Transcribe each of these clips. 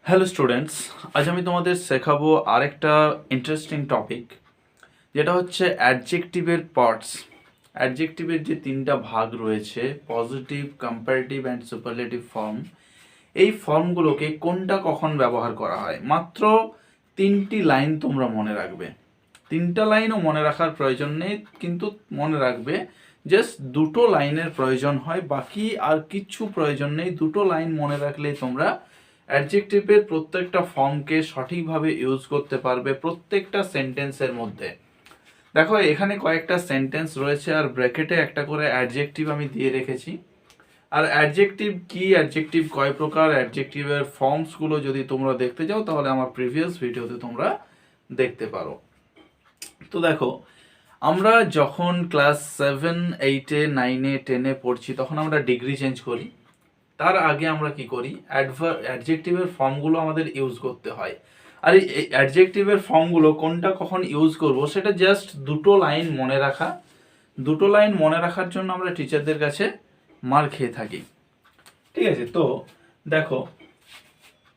Hello students, আজ আমি তোমাদের শেখাবো আরেকটা ইন্টারেস্টিং টপিক, যেটা হচ্ছে অ্যাডজেক্টিভের পার্টস। অ্যাডজেক্টিভের যে তিনটা ভাগ রয়েছে, positive, comparative and superlative form, এই ফর্মগুলোকে কোনটা কখন ব্যবহার করা হয়। মাত্র তিনটি লাইন তোমরা মনে রাখবে। তিনটা লাইনও মনে রাখার প্রয়োজন নেই, কিন্তু মনে রাখবে জাস্ট দুটো লাইনের প্রয়োজন হয়, বাকি আর কিছু প্রয়োজন নেই। দুটো লাইন মনে রাখলেই তোমরা অ্যাডজেক্টিভের প্রত্যেকটা ফর্মকে সঠিকভাবে ইউজ করতে পারবে প্রত্যেকটা সেন্টেন্সের মধ্যে। দেখো এখানে কয়েকটা সেন্টেন্স রয়েছে আর ব্র্যাকেটে একটা করে অ্যাডজেক্টিভ আমি দিয়ে রেখেছি। আর অ্যাডজেক্টিভ কি, অ্যাডজেক্টিভ কয় প্রকার, অ্যাডজেক্টিভের ফর্মসগুলো যদি তোমরা দেখতে যাও তাহলে আমার প্রিভিয়াস ভিডিওতে তোমরা দেখতে পারো। তো দেখো, আমরা যখন ক্লাস 7, 8, 9, 10 পড়ছি তখন আমরা ডিগ্রি চেঞ্জ করি। তার আগে আমরা কি করি, অ্যাডজেক্টিভের ফর্মগুলো আমাদের ইউজ করতে হয়। আর এই অ্যাডজেক্টিভের ফর্মগুলো কোনটা কখন ইউজ করব সেটা জাস্ট দুটো লাইন মনে রাখা। দুটো লাইন মনে রাখার জন্য আমরা টিচারদের কাছে মার খেয়ে থাকি। ঠিক আছে, তো দেখো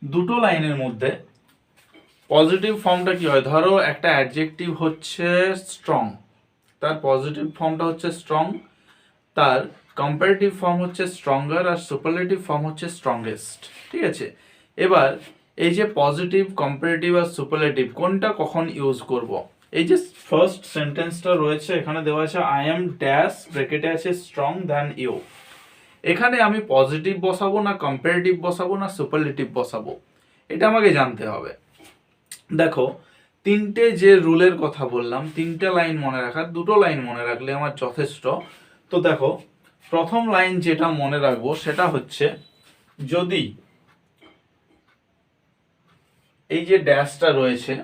দুটো লাইনের মধ্যে পজিটিভ ফর্মটা কি হয়। ধরো একটা অ্যাডজেক্টিভ হচ্ছে স্ট্রং, তার পজিটিভ ফর্মটা হচ্ছে স্ট্রং, তার কম্পারেটিভ ফর্ম হচ্ছে স্ট্রঙ্গার, আর সুপারলেটিভ ফর্ম হচ্ছে স্ট্রংগেস্ট। ঠিক আছে, এবার এই যে পজিটিভ, কম্পারেটিভ আর সুপারলেটিভ কোনটা কখন ইউজ করব। এই যে ফার্স্ট সেন্টেন্সটা রয়েছে এখানে দেওয়া আছে আই এম ড্যাশ, ব্র্যাকেটে আছে স্ট্রং দ্যান ইউ। এখানে আমি পজিটিভ বসাবো না কম্পারেটিভ বসাবো না সুপারলেটিভ বসাবো, এটা আমাকে জানতে হবে। দেখো তিনটে যে রুলের কথা বললাম, তিনটে লাইন মনে রাখার, দুটো লাইন মনে রাখলে আমার যথেষ্ট। তো দেখো প্রথম লাইন যেটা মনে রাখবো সেটা হচ্ছে, যদি এই যে ড্যাশটা রয়েছে,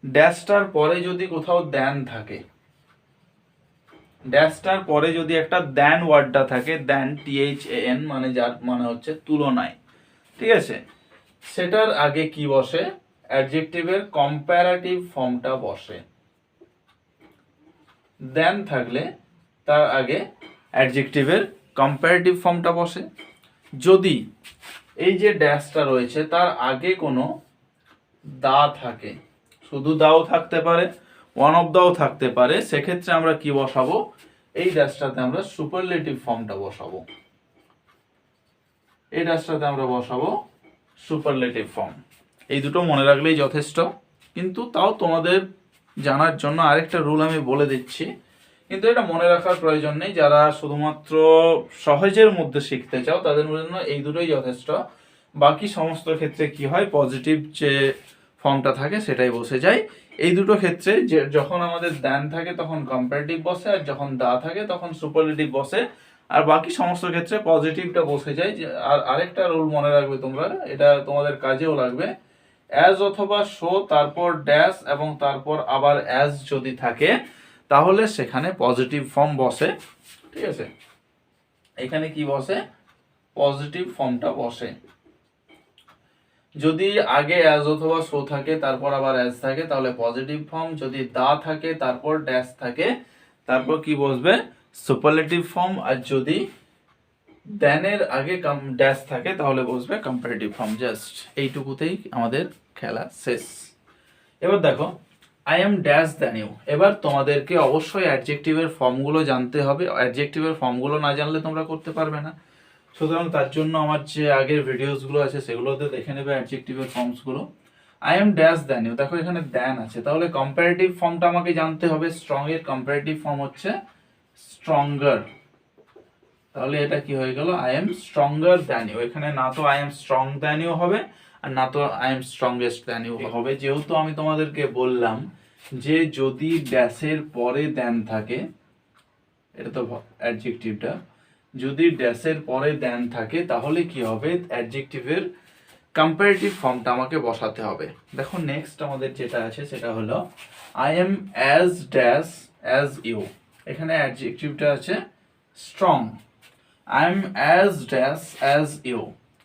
ড্যাশটার পরে যদি কোথাও দ্যান থাকে, ড্যাশটার পরে যদি একটা দ্যান ওয়ার্ডটা থাকে, দ্যান THAN মানে যার মানে হচ্ছে তুলনায়, ঠিক আছে, সেটার আগে কি বসে, অ্যাডজেক্টিভের কম্পারেটিভ ফর্মটা বসে। দ্যান থাকলে তার আগে অ্যাডজেক্টিভের কম্পারেটিভ ফর্মটা বসে। যদি এই যে ড্যাশটা রয়েছে তার আগে কোনো দা থাকে, শুধু দাও থাকতে পারে, ওয়ান অফ দাও থাকতে পারে, সেক্ষেত্রে আমরা কি বসাবো, এই ড্যাশটাতে আমরা সুপারলেটিভ ফর্মটা বসাবো। এই ড্যাশটাতে আমরা বসাবো সুপারলেটিভ ফর্ম। এই দুটো মনে রাখলেই যথেষ্ট, কিন্তু তাও তোমাদের জানার জন্য আরেকটা রুল আমি বলে দিচ্ছি, কিন্তু এটা মনে রাখার প্রয়োজন নেই। যারা শুধুমাত্র সহজের মধ্যে শিখতে চাও তাদের জন্য এই দুটোই যথেষ্ট। বাকি সমস্ত ক্ষেত্রে কি হয়, পজিটিভ যে ফর্মটা থাকে সেটাই বসে যায়। এই দুটো ক্ষেত্রে যে যখন আমাদের দ্যান থাকে তখন কম্পারেটিভ বসে, আর যখন দা থাকে তখন সুপারলেটিভ বসে, আর বাকি সমস্ত ক্ষেত্রে পজিটিভটা বসে যায়। আর আরেকটা রুল মনে রাখবে তোমরা, এটা তোমাদের কাজেও লাগবে, অ্যাজ অথবা শো তারপর ড্যাশ এবং তারপর আবার অ্যাজ যদি থাকে তাহলে সেখানে পজিটিভ ফর্ম বসে। ঠিক আছে, এখানে কি বসে, পজিটিভ ফর্মটা বসে। যদি আগে অ্যাজ অথবা শো থাকে তারপর আবার অ্যাজ থাকে তাহলে পজিটিভ ফর্ম, যদি দা থাকে তারপর ড্যাশ থাকে তারপর কি বসবে, সুপারলেটিভ ফর্ম, আর যদি দ্যানের আগে ড্যাশ থাকে তাহলে বসবে কম্পারেটিভ ফর্ম। জাস্ট এইটুকুতেই আমাদের খেলা শেষ। এবার দেখো I am dash than you. এবার তোমাদেরকে অবশ্যই অ্যাডজেক্টিভের ফর্মগুলো জানতে হবে, অ্যাডজেক্টিভের ফর্মগুলো না জানলে তোমরা করতে পারবে না। সুতরাং তার জন্য আমার যে আগের ভিডিওসগুলো আছে সেগুলোতে দেখে নেবে অ্যাডজেক্টিভের ফর্মসগুলো। I am dash than you, দেখো এখানে দ্যান আছে, তাহলে কম্পারেটিভ ফর্মটা আমাকে জানতে হবে। স্ট্রং এর কম্পারেটিভ ফর্ম হচ্ছে স্ট্রঙ্গার, তাহলে এটা কি হয়ে গেল, I am stronger than you. এখানে না তো I am strong than you হবে আর না তো I am strongest than you হবে। যেহেতু আমি তোমাদেরকে বললাম যে যদি ড্যাশের পরে দ্যান থাকে, এটা তো অ্যাডজেক্টিভটা, যদি ড্যাশের পরে দ্যান থাকে তাহলে কি হবে, অ্যাডজেক্টিভের কম্পারেটিভ ফর্মটা আমাকে বসাতে হবে। দেখো নেক্সট আমাদের যেটা আছে সেটা হলো I am as dash as you. এখানে অ্যাডজেক্টিভটা আছে strong, I am as dash as you,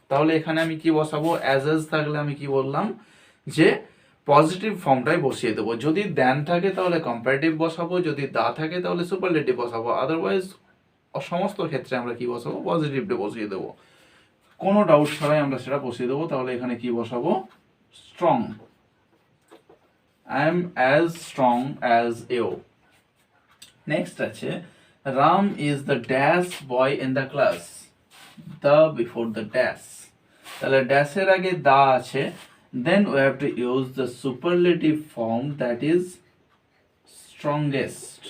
তাহলে এখানে আমি কি বসাবো, অ্যাজ থাকলে আমি কি বললাম যে পজিটিভ ফর্মটাই বসিয়ে দেবো। যদি দ্যান থাকে তাহলে কম্পারেটিভ বসাবো, যদি দা থাকে তাহলে সুপারলেটিভ বসাবো, আদারওয়াইজ সমস্ত ক্ষেত্রে আমরা কি বসাবো, পজিটিভটা বসিয়ে দেবো। কোনো ডাউট ছাড়াই আমরা সেটা বসিয়ে দেবো। তাহলে এখানে কি বসাবো? Strong. I am as strong as you. Next আছে Ram is the dash boy in the class. The before the dash, তাহলে ড্যাশের আগে দা আছে, then we have to use the superlative form, that is strongest.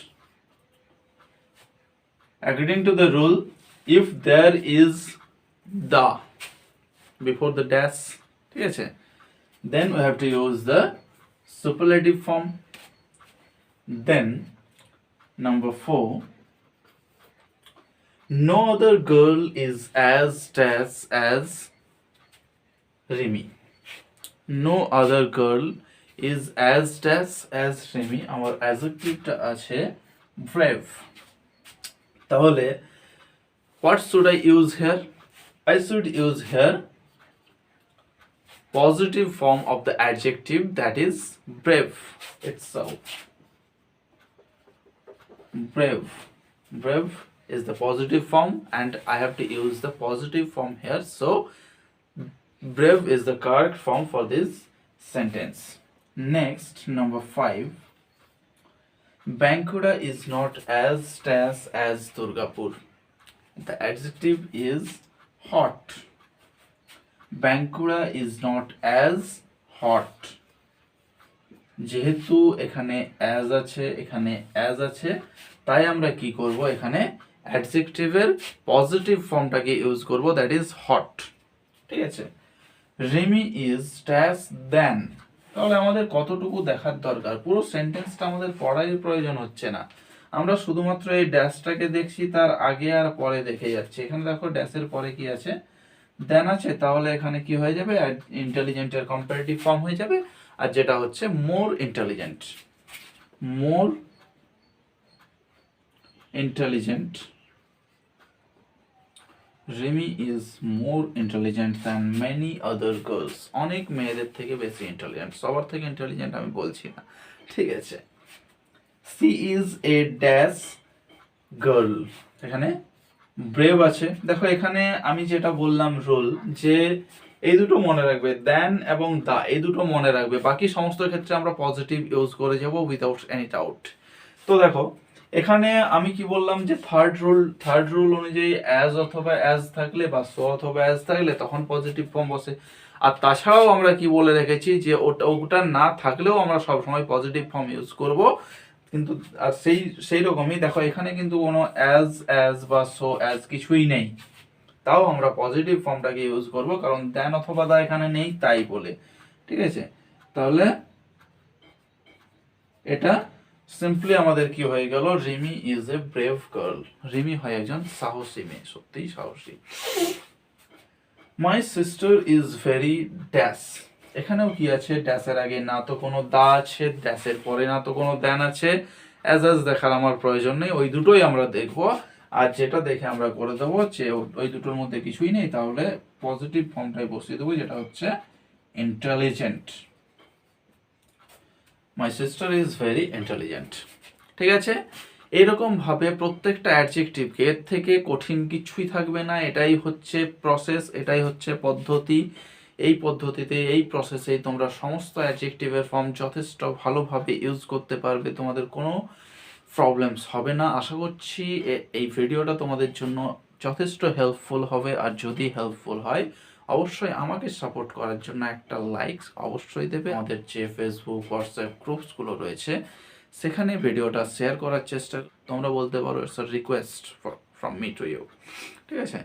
According to the rule, if there is the before the dash, ঠিক আছে, then we have to use the superlative form. Then number 4, no other girl is as dash as Rimi. No other girl is as dash as Rimi. আমার অ্যাডজেক্টিভটা আছে brave. তাহলে what should I use here? I should use here positive form of the adjective, that is brave itself. Brave. Brave is the positive form and I have to use the positive form here. So brave is the correct form for this sentence. Next, number 5. Bankura is not as dash as Durgapur. The adjective is hot. Bankura is not as hot. যেহেতু এখানে as আছে, এখানে as আছে, তাই আমরা কি করব? এখানে অ্যাডজেক্টিভের পজিটিভ ফর্মটাকে ইউজ করব, দ্যাট ইজ হট। ঠিক আছে, রিমি ইজ ড্যাশ দেন। তাহলে আমাদের কতটুকু দেখার দরকার? পুরো সেন্টেন্সটা আমাদের পড়ার প্রয়োজন হচ্ছে না, আমরা শুধুমাত্র এই ড্যাশটাকে দেখছি, তার আগে আর পরে দেখে যাচ্ছি। এখানে দেখো ড্যাশের পরে কি আছে? দেন আছে। তাহলে এখানে কি হয়ে যাবে? ইন্টেলিজেন্টের কম্পারেটিভ ফর্ম হয়ে যাবে, আর যেটা হচ্ছে more intelligent. More intelligent, Rimi is more intelligent than many other girls. অনেক মেয়েদের থেকে বেশি ইন্টেলিজেন্ট, সবার থেকে ইন্টেলিজেন্ট আমি বলছি না, ঠিক আছে। She is a dash girl, এখানে ব্রেভ আছে। দেখো এখানে আমি যেটা বললাম রুল, যে এই দুটো মনে রাখবে, দেন এবং দা, এই দুটো মনে রাখবে, বাকি সমস্ত ক্ষেত্রে আমরা পজিটিভ ইউজ করে যাব উইদাউট এনি ডাউট। তো দেখো এখানে আমি কি বললাম, যে থার্ড রুল অনুযায়ী অ্যাজ অথবা অ্যাজ থাকলে বা সো অথবা অ্যাজ থাকলে তখন পজিটিভ ফর্ম বসে। আর তাছাড়াও আমরা কি বলে রেখেছি, যে ওটা না থাকলেও আমরা সবসময় পজিটিভ ফর্ম ইউজ করব। কিন্তু আর সেই রকমই দেখো এখানে কিন্তু কোনো অ্যাজ বা সো অ্যাজ কিছুই নেই, তাও আমরা পজিটিভ ফর্মটাকে ইউজ করব, কারণ দেন অথবা দা এখানে নেই তাই বলে। ঠিক আছে, তাহলে এটা সিম্পলি আমাদের কি হয়ে গেল? Rimi is a brave girl. Rimi হয় একজন সাহসী মেয়ে, সত্যিই সাহসী। My sister is very dash. এখানেও কি আছে? ড্যাশের আগে না তো কোনো দা আছে, ড্যাশের পরে না তো কোনো দেন আছে। অ্যাজ দেখার আমার প্রয়োজন নেই, ওই দুটোই আমরা দেখব। আর যেটা দেখে আমরা করে দেবো যে ওই দুটোর মধ্যে কিছুই নেই, তাহলে পজিটিভ ফর্মটাই বসিয়ে দেবো, যেটা হচ্ছে intelligent. My sister is very intelligent. ঠিক আছে, এরকম ভাবে প্রত্যেকটা অ্যাডজেক্টিভকে, এর থেকে কঠিন কিছুই থাকবে না। এটাই হচ্ছে প্রসেস, এটাই হচ্ছে পদ্ধতি। এই পদ্ধতিতে, এই প্রসেসেই তোমরা সমস্ত অ্যাডজেক্টিভের ফর্ম যথেষ্ট ভালোভাবে ইউজ করতে পারবে, তোমাদের কোনো প্রবলেমস হবে না। আশা করছি এই ভিডিওটা তোমাদের জন্য যথেষ্ট হেল্পফুল হবে। আর যদি হেল্পফুল হয় অবশ্যই আমাকে সাপোর্ট করার জন্য একটা লাইক অবশ্যই দেবে। আমাদের যে ফেসবুক, হোয়াটসঅ্যাপ গ্রুপসগুলো রয়েছে সেখানে ভিডিওটা শেয়ার করার চেষ্টা, তোমরা বলতে পারো it's a request from me to you. ঠিক আছে,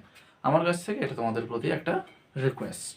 আমার কাছ থেকে এটা তোমাদের প্রতি একটা রিকোয়েস্ট।